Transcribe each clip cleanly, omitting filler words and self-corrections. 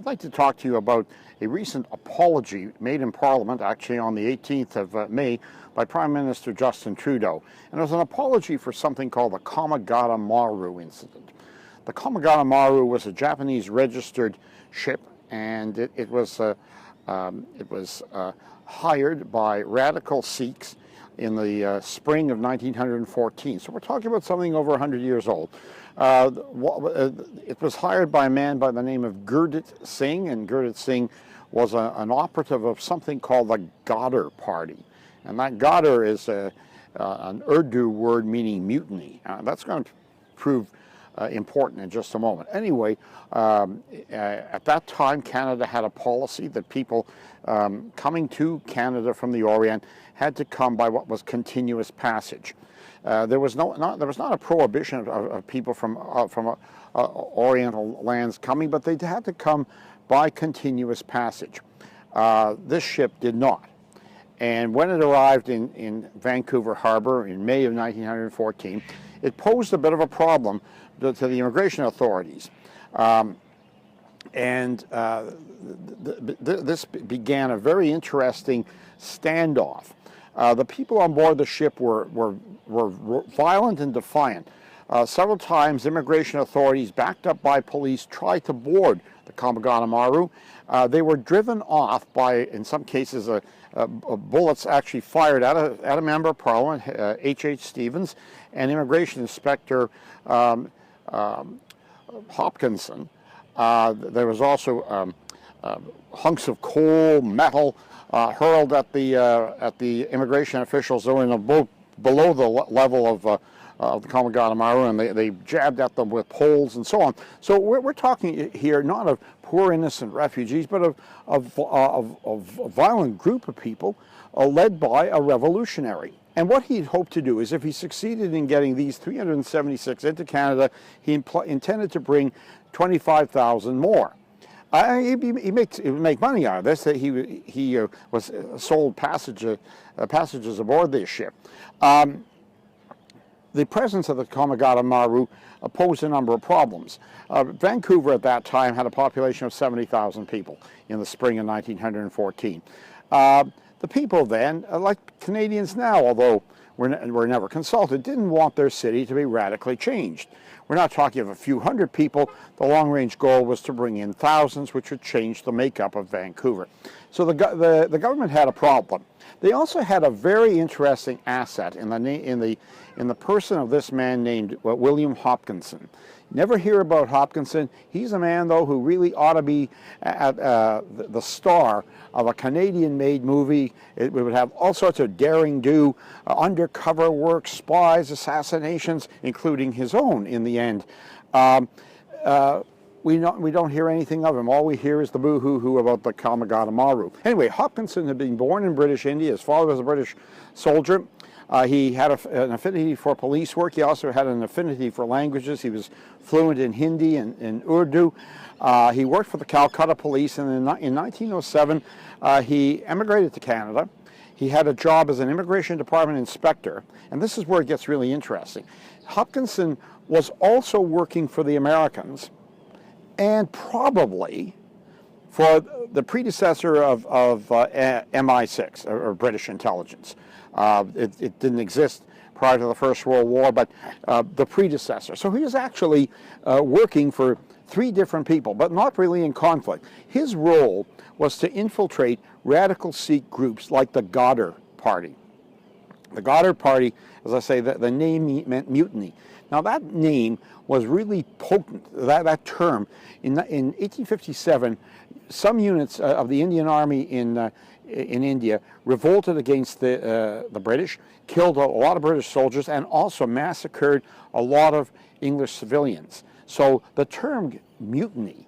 I'd like to talk to you about a recent apology made in Parliament, actually on the 18th of May, by Prime Minister Justin Trudeau. And it was an apology for something called the Komagata Maru incident. The Komagata Maru was a Japanese registered ship, and it was hired by radical Sikhs in the spring of 1914. So we're talking about something over 100 years old. It was hired by a man by the name of Gurdit Singh, and Gurdit Singh was an operative of something called the Ghadir Party. And that Ghadir is an Urdu word meaning mutiny. That's going to prove important in just a moment. Anyway, at that time, Canada had a policy that people coming to Canada from the Orient had to come by what was continuous passage. There was not a prohibition of people from Oriental lands coming, but they had to come by continuous passage. This ship did not. And when it arrived in Vancouver Harbor in May of 1914, it posed a bit of a problem to the immigration authorities. This began a very interesting standoff. The people on board the ship were violent and defiant. Several times, immigration authorities, backed up by police, tried to board the Komagata Maru. They were driven off by, in some cases, bullets actually fired at a member of Parliament, H.H. Stevens, and Immigration Inspector Hopkinson. There was also hunks of coal, metal, hurled at the immigration officials that were in a boat below the level of the Komagata Maru, and they jabbed at them with poles and so on. So we're talking here not of poor innocent refugees, but of a violent group of people led by a revolutionary. And what he'd hoped to do is, if he succeeded in getting these 376 into Canada, he intended to bring 25,000 more. He'd make money out of this. That he was sold passages aboard this ship. The presence of the Komagata Maru posed a number of problems. Vancouver at that time had a population of 70,000 people in the spring of 1914. The people then, like Canadians now, although we're never consulted, didn't want their city to be radically changed. We're not talking of a few hundred people. The long-range goal was to bring in thousands, which would change the makeup of Vancouver. So the government had a problem. They also had a very interesting asset in the person of this man named William Hopkinson. Never hear about Hopkinson. He's a man, though, who really ought to be at the star of a Canadian-made movie. It would have all sorts of daring-do, undercover work, spies, assassinations, including his own in the end. We don't hear anything of him. All we hear is the boo-hoo-hoo about the Komagata Maru. Anyway, Hopkinson had been born in British India. His father was a British soldier. He had an affinity for police work. He also had an affinity for languages. He was fluent in Hindi and Urdu. He worked for the Calcutta Police, and in 1907, he emigrated to Canada. He had a job as an Immigration Department inspector, and this is where it gets really interesting. Hopkinson was also working for the Americans, and probably for the predecessor of MI6, or British intelligence. It didn't exist prior to the First World War, but the predecessor. So he was actually working for three different people, but not really in conflict. His role was to infiltrate radical Sikh groups like the Ghadir Party. The Ghadir Party, as I say, the name meant mutiny. Now that name was really potent, that term. In 1857, some units of the Indian Army in India revolted against the British, killed a lot of British soldiers, and also massacred a lot of English civilians. So the term mutiny,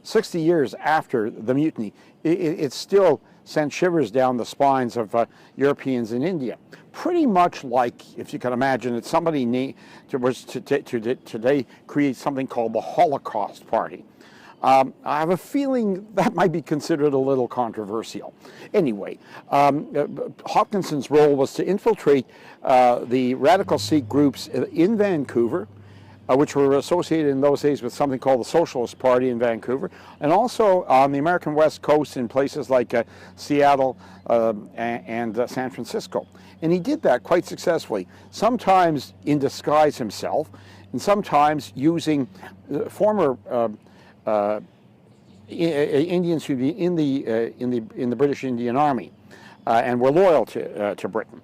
60 years after the mutiny, it still sent shivers down the spines of Europeans in India. Pretty much like, if you can imagine it, somebody was to today create something called the Holocaust Party. I have a feeling that might be considered a little controversial. Anyway, Hopkinson's role was to infiltrate the radical Sikh groups in Vancouver, which were associated in those days with something called the Socialist Party in Vancouver, and also on the American West Coast in places like Seattle and San Francisco. And he did that quite successfully, sometimes in disguise himself, and sometimes using former Indians who be in the British Indian Army and were loyal to Britain.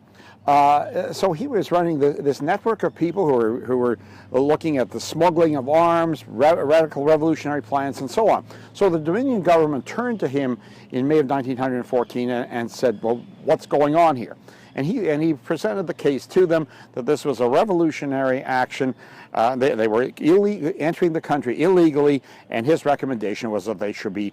So he was running this network of people who were looking at the smuggling of arms, radical revolutionary plans, and so on. So the Dominion government turned to him in May of 1914 and said, well, what's going on here? And he presented the case to them that this was a revolutionary action. They were entering the country illegally, and his recommendation was that they should be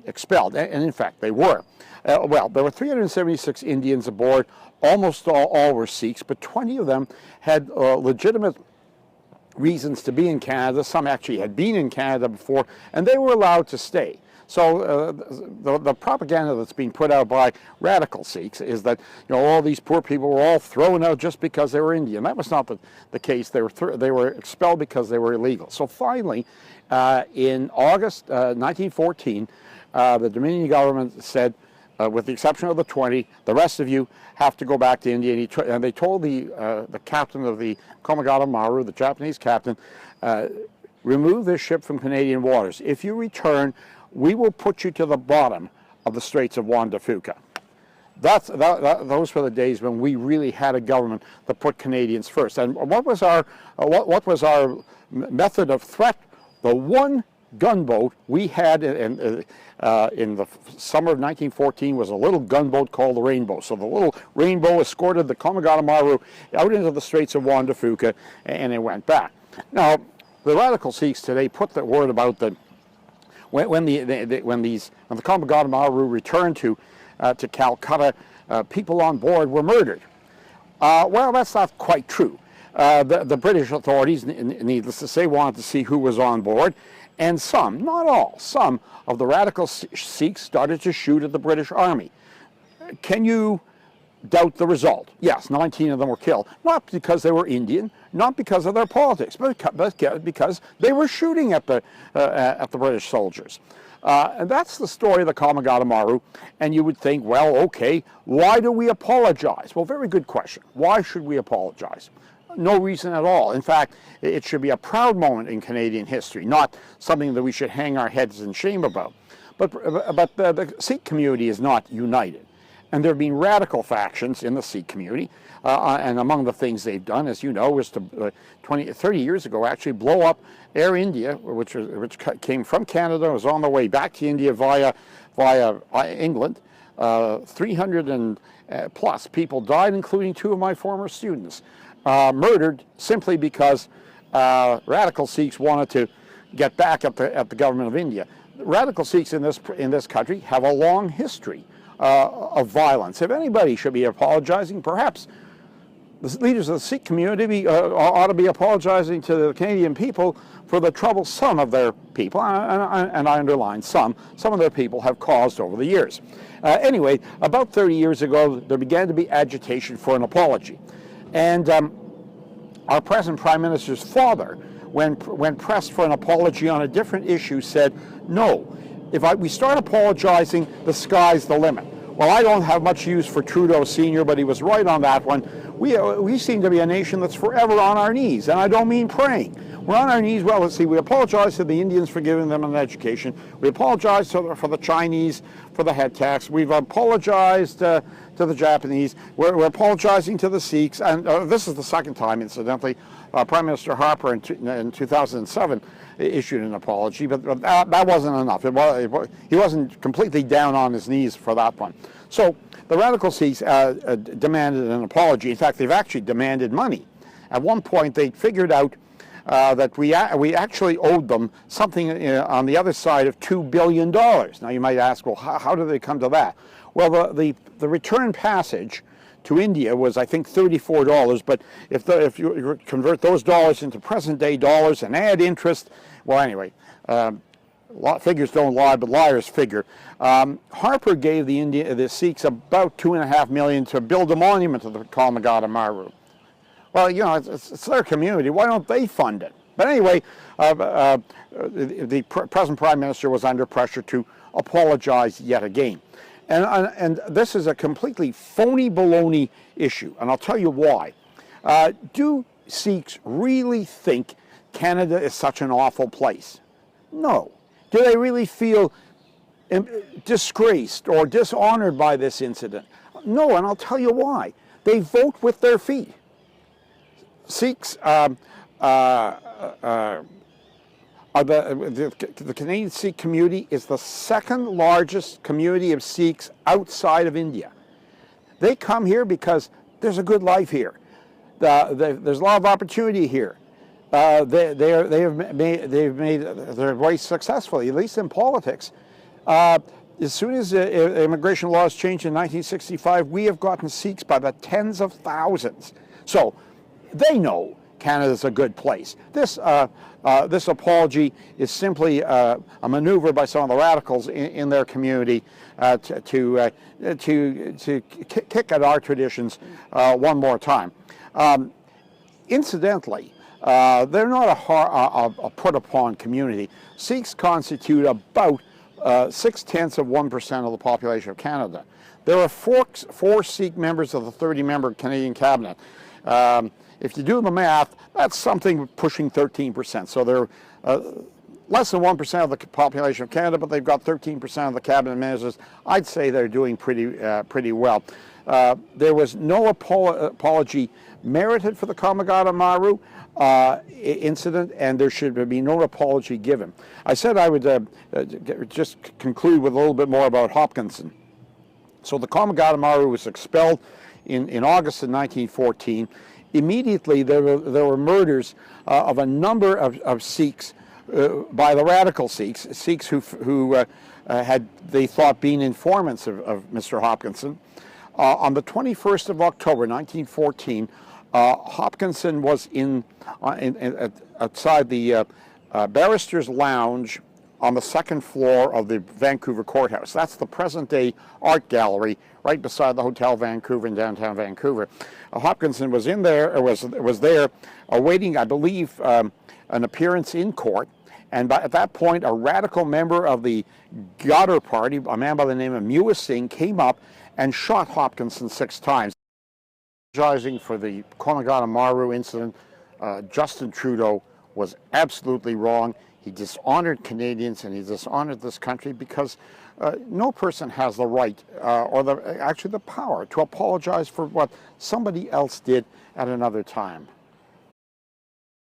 expelled. And in fact, they were. Well, there were 376 Indians aboard. Almost all were Sikhs, but 20 of them had legitimate reasons to be in Canada. Some actually had been in Canada before, and they were allowed to stay. So the propaganda that's being put out by radical Sikhs is that all these poor people were all thrown out just because they were Indian. That was not the case. They were expelled because they were illegal. So finally, in August 1914, the Dominion government said, with the exception of the 20, the rest of you have to go back to India. And they told the captain of the Komagata Maru, the Japanese captain, remove this ship from Canadian waters. If you return, we will put you to the bottom of the Straits of Juan de Fuca. Those were the days when we really had a government that put Canadians first. And what was our method of threat? The one gunboat we had in the summer of 1914 was a little gunboat called the Rainbow. So the little Rainbow escorted the Komagata Maru out into the Straits of Juan de Fuca, and it went back. Now, the radical Sikhs today put the word about that when the Komagata Maru returned to Calcutta, people on board were murdered. Well, that's not quite true. The British authorities, needless to say, wanted to see who was on board. And some, not all, some of the radical Sikhs started to shoot at the British Army. Can you doubt the result? Yes, 19 of them were killed. Not because they were Indian, not because of their politics, but because they were shooting at the British soldiers. And that's the story of the Komagata Maru. And you would think, well, okay, why do we apologize? Well, very good question. Why should we apologize? No reason at all. In fact, it should be a proud moment in Canadian history, not something that we should hang our heads in shame about. But the Sikh community is not united. And there have been radical factions in the Sikh community. And among the things they've done, as you know, was to 30 years ago actually blow up Air India, which came from Canada, was on the way back to India via England. 300 and plus people died, including 2 of my former students. Murdered simply because radical Sikhs wanted to get back at the government of India. Radical Sikhs in this country have a long history of violence. If anybody should be apologizing, perhaps the leaders of the Sikh community ought to be apologizing to the Canadian people for the trouble some of their people, and I underline some of their people have caused over the years. Anyway, about 30 years ago, there began to be agitation for an apology. And our present Prime Minister's father, when pressed for an apology on a different issue, said, no, if we start apologizing, the sky's the limit. Well, I don't have much use for Trudeau Sr., but he was right on that one. We seem to be a nation that's forever on our knees, and I don't mean praying. We're on our knees. Well, let's see, we apologize to the Indians for giving them an education. We apologize for the Chinese for the head tax. We've apologized to the Japanese. We're apologizing to the Sikhs. And this is the second time, incidentally. Prime Minister Harper in 2007 issued an apology, but that wasn't enough. He wasn't completely down on his knees for that one. So the radical Sikhs demanded an apology. In fact, they've actually demanded money. At one point, they figured out that we actually owed them something on the other side of $2 billion. Now you might ask, well, how did they come to that? Well, the return passage to India was, I think, $34, but if you convert those dollars into present-day dollars and add interest, well, anyway, figures don't lie, but liars figure. Harper gave the Sikhs about $2.5 million to build a monument to the Komagata Maru. Well, it's their community. Why don't they fund it? But anyway, the present Prime Minister was under pressure to apologize yet again. And this is a completely phony baloney issue, and I'll tell you why. Do Sikhs really think Canada is such an awful place? No. Do they really feel disgraced or dishonored by this incident? No, and I'll tell you why. They vote with their feet. Sikhs the Canadian Sikh community is the second largest community of Sikhs outside of India. They come here because there's a good life here. There's a lot of opportunity here. They've made their way successfully, at least in politics. As soon as immigration laws changed in 1965, we have gotten Sikhs by the tens of thousands. So they know Canada's a good place. This apology is simply a maneuver by some of the radicals in their community to kick at our traditions one more time. Incidentally, they're not a put-upon community. Sikhs constitute about 0.6% of the population of Canada. There are four Sikh members of the 30-member Canadian cabinet. If you do the math, that's something pushing 13%. So they're less than 1% of the population of Canada, but they've got 13% of the cabinet ministers. I'd say they're doing pretty well. There was no apology merited for the Komagata Maru incident, and there should be no apology given. I said I would just conclude with a little bit more about Hopkinson. So the Komagata Maru was expelled in August of 1914. Immediately there were murders of a number of Sikhs by the radical Sikhs who had, they thought, been informants of Mr. Hopkinson. On the 21st of October 1914, Hopkinson was outside the barrister's lounge on the second floor of the Vancouver courthouse. That's the present-day art gallery right beside the Hotel Vancouver in downtown Vancouver. Hopkinson was in there, or was there, awaiting, I believe, an appearance in court. And at that point, a radical member of the Gadar Party, a man by the name of Mewis Singh, came up and shot Hopkinson 6 times. Apologizing for the Komagata Maru incident, Justin Trudeau was absolutely wrong. He dishonored Canadians and he dishonored this country because no person has the right or actually the power to apologize for what somebody else did at another time.